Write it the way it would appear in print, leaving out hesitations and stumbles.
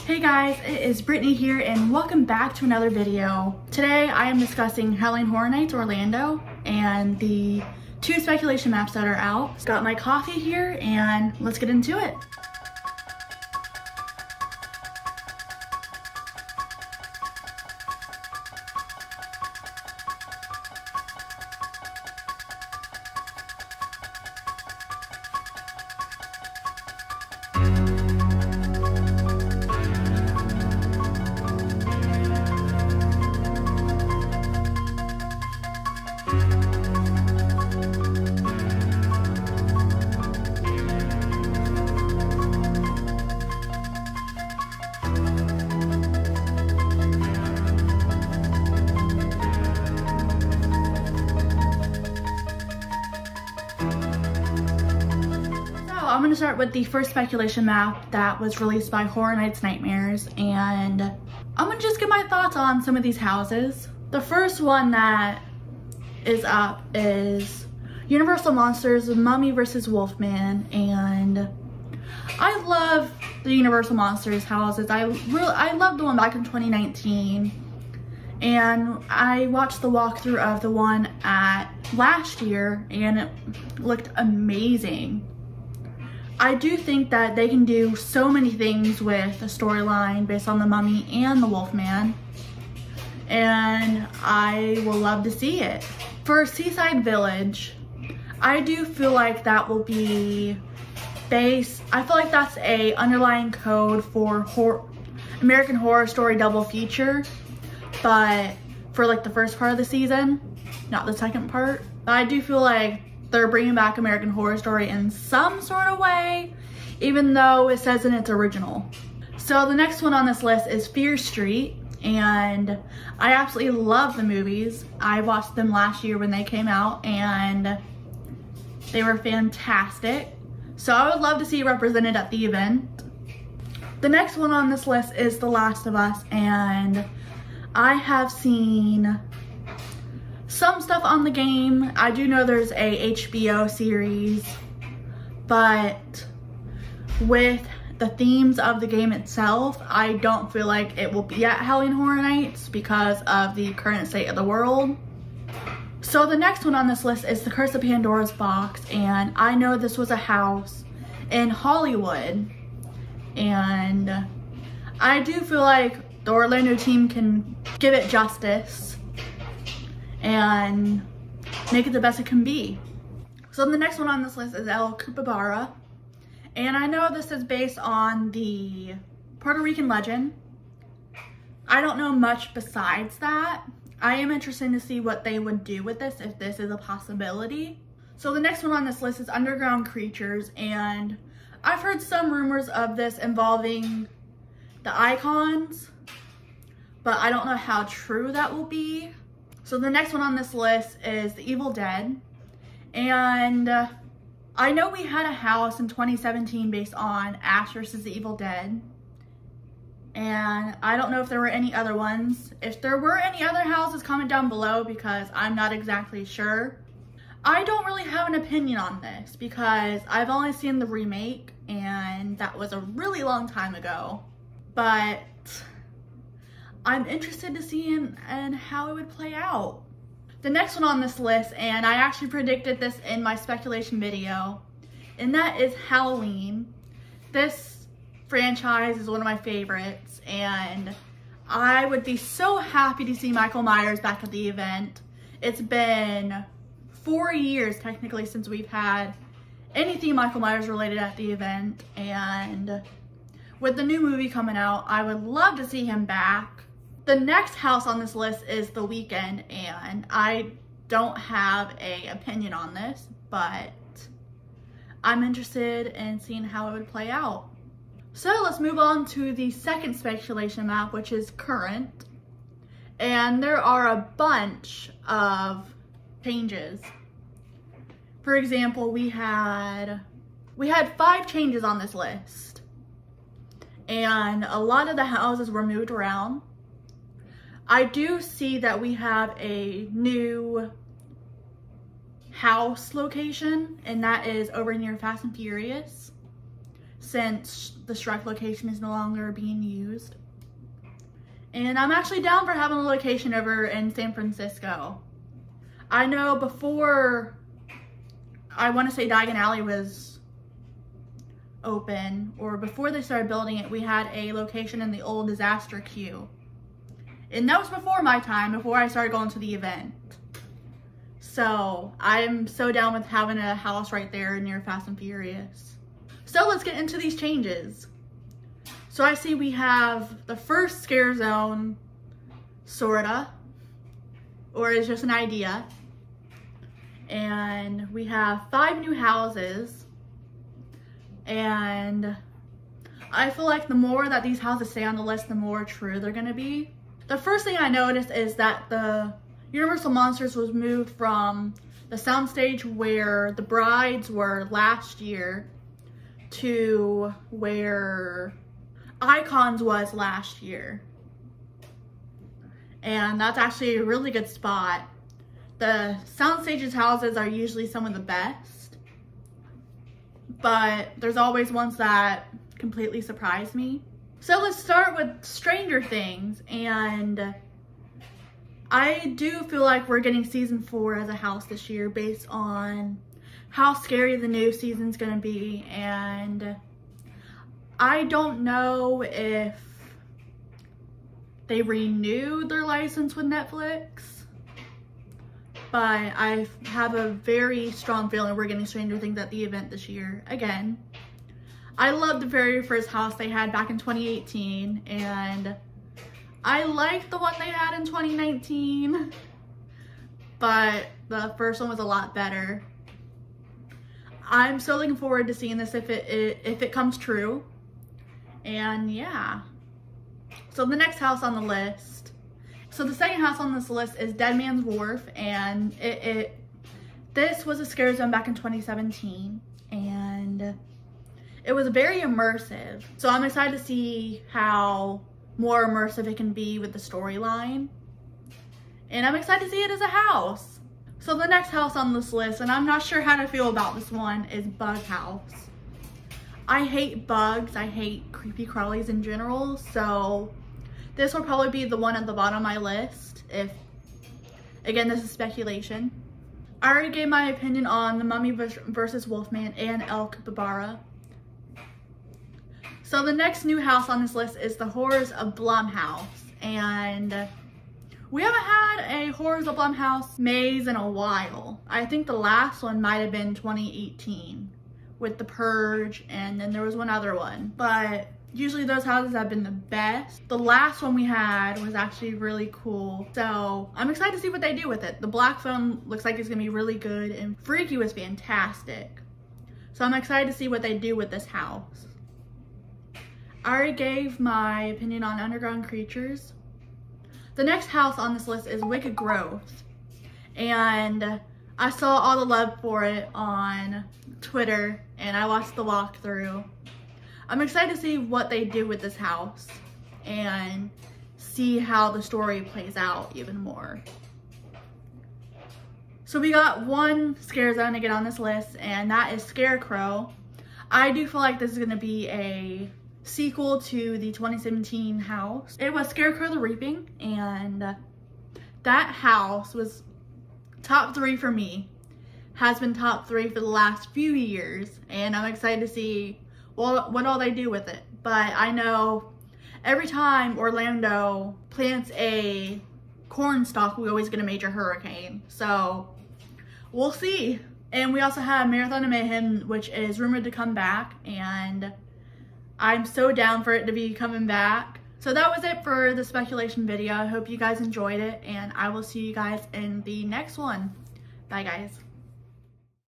Hey guys, it is Brittany here and welcome back to another video. Today I am discussing Halloween Horror Nights Orlando and the 2 speculation maps that are out. Got my coffee here and let's get into it. I'm going to start with the first speculation map that was released by Horror Nights Nightmares, and I'm going to just give my thoughts on some of these houses. The first one that is up is Universal Monsters Mummy vs. Wolfman, and I love the Universal Monsters houses. I love the one back in 2019, and I watched the walkthrough of the one at last year and it looked amazing. I do think that they can do so many things with a storyline based on the Mummy and the Wolfman, and I will love to see it. For Seaside Village, I do feel like that will be based, I feel like that's a underlying code for American Horror Story double feature, but for like the first part of the season, not the second part. But I do feel like they're bringing back American Horror Story in some sort of way, even though it says in its original. So the next one on this list is Fear Street, and I absolutely love the movies. I watched them last year when they came out, and they were fantastic. So I would love to see it represented at the event. The next one on this list is The Last of Us, and I have seen some stuff on the game. I do know there's a HBO series, but with the themes of the game itself, I don't feel like it will be at Halloween Horror Nights because of the current state of the world. So the next one on this list is The Curse of Pandora's Box, and I know this was a house in Hollywood, and I do feel like the Orlando team can give it justice and make it the best it can be. So the next one on this list is El Cookabarra, and I know this is based on the Puerto Rican legend. I don't know much besides that. I am interested to see what they would do with this if this is a possibility. So the next one on this list is Underground Creatures, and I've heard some rumors of this involving the icons, but I don't know how true that will be. So the next one on this list is The Evil Dead, and I know we had a house in 2017 based on Ash vs. the Evil Dead, and I don't know if there were any other ones. If there were any other houses, comment down below because I'm not exactly sure. I don't really have an opinion on this because I've only seen the remake, and that was a really long time ago, but I'm interested to see and how it would play out. The next one on this list, and I actually predicted this in my speculation video, and that is Halloween. This franchise is one of my favorites, and I would be so happy to see Michael Myers back at the event. It's been 4 years technically since we've had anything Michael Myers related at the event, and with the new movie coming out, I would love to see him back. The next house on this list is The Weeknd, and I don't have an opinion on this, but I'm interested in seeing how it would play out. So let's move on to the second speculation map, which is current, and there are a bunch of changes. For example, we had 5 changes on this list, and a lot of the houses were moved around. I do see that we have a new house location, and that is over near Fast and Furious. since the Shrek location is no longer being used. And I'm actually down for having a location over in San Francisco. I know before, I want to say Diagon Alley was open, or before they started building it, we had a location in the old Disaster Queue. And that was before my time, before I started going to the event. So I'm so down with having a house right there near Fast and Furious. So let's get into these changes. So I see we have the first scare zone, sorta, or it's just an idea. And we have 5 new houses. And I feel like the more that these houses stay on the list, the more true they're gonna be. The first thing I noticed is that the Universal Monsters was moved from the soundstage where the brides were last year to where Icons was last year. And that's actually a really good spot. The soundstage's houses are usually some of the best, but there's always ones that completely surprise me. So let's start with Stranger Things, and I do feel like we're getting season 4 as a house this year based on how scary the new season's gonna be. And I don't know if they renewed their license with Netflix, but I have a very strong feeling we're getting Stranger Things at the event this year again. I love the very first house they had back in 2018, and I liked the one they had in 2019, but the first one was a lot better. I'm so looking forward to seeing this if it comes true. And yeah. So the next house on the list. So the second house on this list is Dead Man's Wharf, and this was a scare zone back in 2017, and it was very immersive. So I'm excited to see how more immersive it can be with the storyline. And I'm excited to see it as a house. So the next house on this list, and I'm not sure how to feel about this one, is Bug House. I hate bugs. I hate creepy crawlies in general. So this will probably be the one at the bottom of my list. If, again, this is speculation. I already gave my opinion on The Mummy vs. Wolfman and El Capybara. So the next new house on this list is the Horrors of Blumhouse, and we haven't had a Horrors of Blumhouse maze in a while. I think the last one might have been 2018 with The Purge, and then there was one other one, but usually those houses have been the best. The last one we had was actually really cool, so I'm excited to see what they do with it. The black foam looks like it's gonna be really good, and Freaky was fantastic. So I'm excited to see what they do with this house. I already gave my opinion on Underground Creatures. The next house on this list is Wicked Growth, and I saw all the love for it on Twitter, and I watched the walkthrough. I'm excited to see what they do with this house and see how the story plays out even more. So we got one scare zone to get on this list, and that is Scarecrow. I do feel like this is going to be a sequel to the 2017 house. It was Scarecrow the Reaping, and that house was top 3 for me. Has been top 3 for the last few years, and I'm excited to see what all they do with it. But I know every time Orlando plants a corn stalk, we always get a major hurricane. So we'll see. And we also have Marathon of Mayhem, which is rumored to come back, and I'm so down for it to be coming back. So that was it for the speculation video. I hope you guys enjoyed it, and I will see you guys in the next one. Bye, guys.